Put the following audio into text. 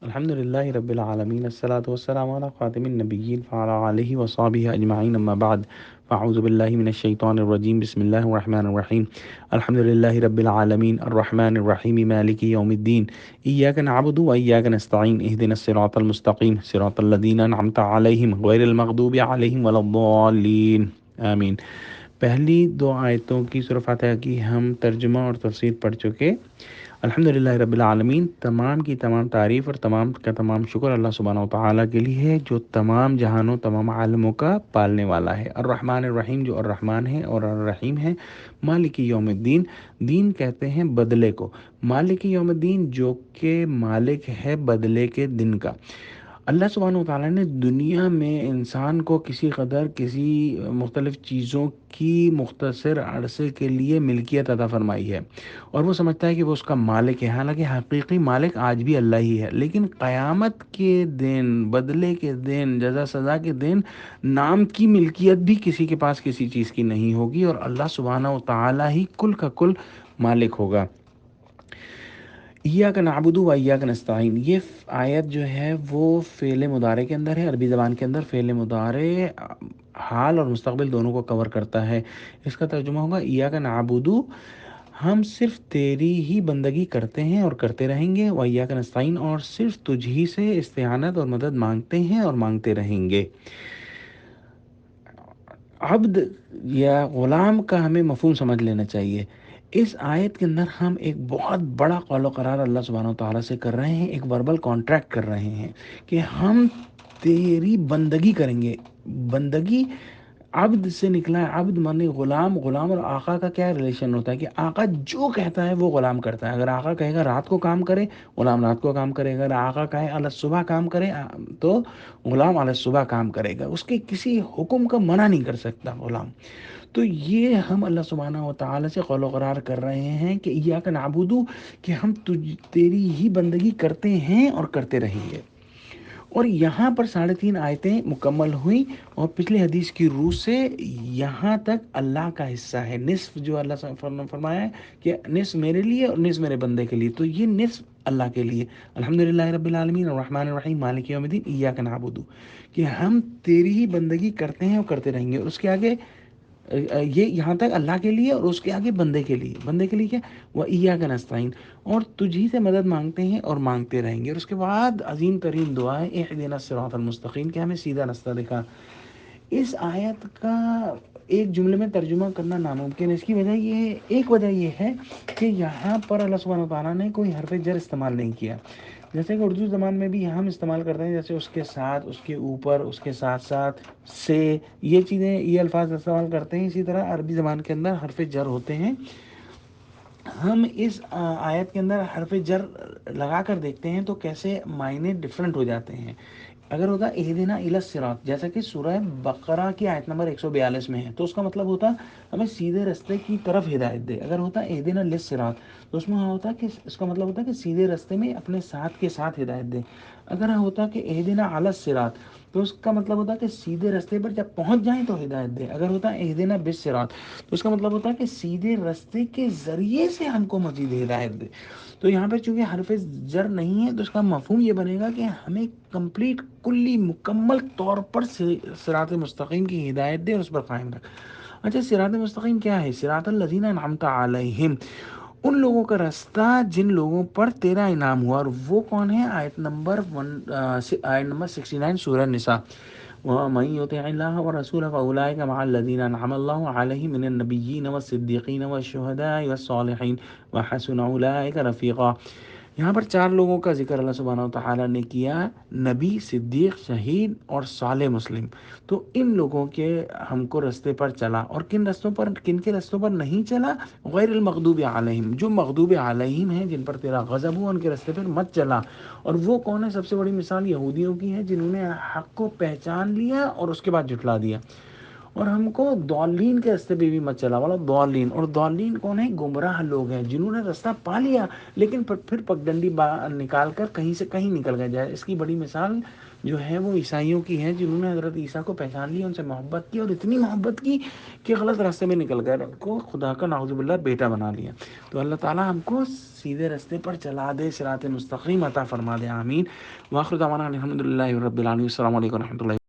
الحمد لله رب العالمين الصلاة والسلام على خاتم النبيين وعلى آله وصحبه أجمعين أما بعد فأعوذ بالله من الشيطان الرجيم بسم الله الرحمن الرحيم الحمد لله رب العالمين الرحمن الرحيم مالك يوم الدين إياك نعبد وإياك نستعين اهدنا الصراط المستقيم صراط الذين أنعمت عليهم غير المغضوب عليهم ولا الضالين آمین۔ پہلی دو آیتوں کی سورہ فاتحہ کی ہم ترجمہ اور تفسیر پڑھ چکے۔ الحمدللہ رب العالمین، تمام کی تمام تعریف اور تمام کا تمام شکر اللہ سبحانہ و تعالیٰ کے لیے ہے جو تمام جہانوں تمام عالموں کا پالنے والا ہے۔ الرحمن الرحیم، جو الرحمن ہے اور الرحیم ہے۔ مالک یوم الدین، دین کہتے ہیں بدلے کو۔ مالک یوم الدین، جو کہ مالک ہے بدلے کے دن کا۔ اللہ سبحانہ و تعالیٰ نے دنیا میں انسان کو کسی قدر کسی مختلف چیزوں کی مختصر عرصے کے لیے ملکیت عطا فرمائی ہے، اور وہ سمجھتا ہے کہ وہ اس کا مالک ہے، حالانکہ حقیقی مالک آج بھی اللہ ہی ہے۔ لیکن قیامت کے دن، بدلے کے دن، جزا سزا کے دن، نام کی ملکیت بھی کسی کے پاس کسی چیز کی نہیں ہوگی، اور اللہ سبحانہ و تعالیٰ ہی کل کا کل مالک ہوگا۔ ایاک نعبد و ایاک نستعین، یہ آیت جو ہے وہ فعل مضارع کے اندر ہے۔ عربی زبان کے اندر فعل مضارع حال اور مستقبل دونوں کو کور کرتا ہے۔ اس کا ترجمہ ہوگا ایاک نعبد، ہم صرف تیری ہی بندگی کرتے ہیں اور کرتے رہیں گے، و ایاک نستعین، اور صرف تجھ ہی سے استعانت اور مدد مانگتے ہیں اور مانگتے رہیں گے۔ عبد یا غلام کا ہمیں مفہوم سمجھ لینا چاہیے۔ اس آیت کے اندر ہم ایک بہت بڑا قول و قرار اللہ سبحانہ و تعالیٰ سے کر رہے ہیں، ایک وربل کانٹریکٹ کر رہے ہیں کہ ہم تیری بندگی کریں گے۔ بندگی عبد سے نکلا ہے، عبد مانے غلام۔ غلام اور آقا کا کیا ریلیشن ہوتا ہے کہ آقا جو کہتا ہے وہ غلام کرتا ہے۔ اگر آقا کہے گا رات کو کام کرے، غلام رات کو کام کرے گا۔ اگر آقا کہے علی صبح کام کرے تو غلام علی صبح کام کرے گا، اس کے کسی حکم کا منع نہیں کر سکتا غلام۔ تو یہ ہم اللہ سبحانہ و تعالیٰ سے قول و قرار کر رہے ہیں کہ ایاک نعبد، کہ ہم تیری ہی بندگی کرتے ہیں اور کرتے رہیں گے۔ اور یہاں پر 3.5 آیتیں مکمل ہوئیں، اور پچھلی حدیث کی روح سے یہاں تک اللہ کا حصہ ہے۔ نصف جو اللہ سے فرمایا ہے کہ نصف میرے لیے اور نصف میرے بندے کے لیے، تو یہ نصف اللہ کے لیے۔ الحمدللہ رب العالمین الرحمن الرحیم مالک یوم الدین ایاک نعبد، کہ ہم تیری ہی بندگی کرتے ہیں اور کرتے رہیں گے۔ اور اس کے آگے یہ یہاں تک اللہ کے لیے، اور اس کے آگے بندے کے لیے۔ بندے کے لیے کیا؟ وَإِيَّاكَ نَسْتَعِينُ، اور تجھی سے مدد مانگتے ہیں اور مانگتے رہیں گے۔ اور اس کے بعد عظیم ترین دعا ہے اهدنا الصراط المستقیم، کہ ہمیں سیدھا راستہ دکھا۔ اس آیت کا ایک جملے میں ترجمہ کرنا ناممکن ہے۔ اس کی ایک وجہ یہ ہے کہ یہاں پر اللہ سبحانہ و تعالیٰ نے کوئی حرف جر استعمال نہیں کیا، جیسے کہ اردو زبان میں بھی ہم استعمال کرتے ہیں، جیسے اس کے ساتھ، اس کے اوپر، اس کے ساتھ ساتھ، سے، یہ چیزیں، یہ الفاظ استعمال کرتے ہیں۔ اسی طرح عربی زبان کے اندر حرف جر ہوتے ہیں۔ ہم اس آیت کے اندر حرف جر لگا کر دیکھتے ہیں تو کیسے معنی ڈیفرنٹ ہو جاتے ہیں۔ اگر ہوتا اہدنا الی الصراط، جیسا کہ سورہ بقرہ کی آیت نمبر 142 میں ہے، تو اس کا مطلب ہوتا ہمیں سیدھے راستے کی طرف ہدایت دے۔ اگر ہوتا اہدنا للصراط، تو اس میں ہوتا کہ اس کا مطلب ہوتا کہ سیدھے راستے میں اپنے ساتھ کے ساتھ ہدایت دے۔ اگر ہوتا کہ اہدنا علی الصراط، تو اس کا مطلب ہوتا کہ سیدھے راستے پر جب پہنچ جائیں تو ہدایت دے۔ اگر ہوتا اہدنا بالصراط، تو اس کا مطلب ہوتا ہے کہ سیدھے راستے کے ذریعے سے ہم کو مزید ہدایت دے۔ تو یہاں پہ چونکہ حرف جر نہیں ہے، تو اس کا مفہوم یہ بنے گا کہ ہمیں کمپلیٹ، کلی، مکمل طور پر صراط مستقیم کی ہدایت دے اور اس پر قائم رکھ۔ اچھا، صراط مستقیم کیا ہے؟ صراط الذین انعمت علیہم، ان لوگوں کا راستہ جن لوگوں پر تیرا انعام ہوا۔ اور وہ کون ہے؟ آیت نمبر 69 سورہ نساء۔ وَمَن يُطِعِ اللَّهَ وَرَسُولَهُ فَأُولَٰئِكَ مَعَ الَّذِينَ أَنْعَمَ اللَّهُ عَلَيْهِم مِّنَ النَّبِيِّينَ وَالصِّدِّيقِينَ وَالشُّهَدَاءِ وَالصَّالِحِينَ وَحَسُنَ أُولَٰئِكَ رَفِيقًا۔ یہاں پر 4 لوگوں کا ذکر اللہ سبحانہ و تعالیٰ نے کیا: نبی، صدیق، شہید اور صالح مسلم۔ تو ان لوگوں کے ہم کو رستے پر چلا، اور کن کے رستوں پر نہیں چلا؟ غیر المغضوب علیہم، جو مغضوب علیہم ہیں، جن پر تیرا غضب ہوا، ان کے رستے پر مت چلا۔ اور وہ کون ہے؟ سب سے بڑی مثال یہودیوں کی ہے، جنہوں نے حق کو پہچان لیا اور اس کے بعد جھٹلا دیا۔ اور ہم کو ضالین کے راستے پہ بھی مت چلا والا ضالین. اور ضالین کون ہے؟ گمراہ لوگ ہیں جنہوں نے راستہ پا لیا لیکن پھر پگڈنڈی نکال کر کہیں سے کہیں نکل گئے جائے. اس کی بڑی مثال جو ہے وہ عیسائیوں کی ہے جنہوں نے حضرت عیسیٰ کو پہچان لیا, ان سے محبت کی اور اتنی محبت کی کہ غلط راستے میں نکل گئے, ان کو خدا کا نعوذ باللہ بیٹا بنا لیا. تو اللہ تعالی ہم کو سیدھے راستے پر چلا دے, صراط مستقیم عطا فرما دے, آمین. واخر دعوانا الحمد للہ رب العالمین. السلام علیکم و رحمۃ اللہ.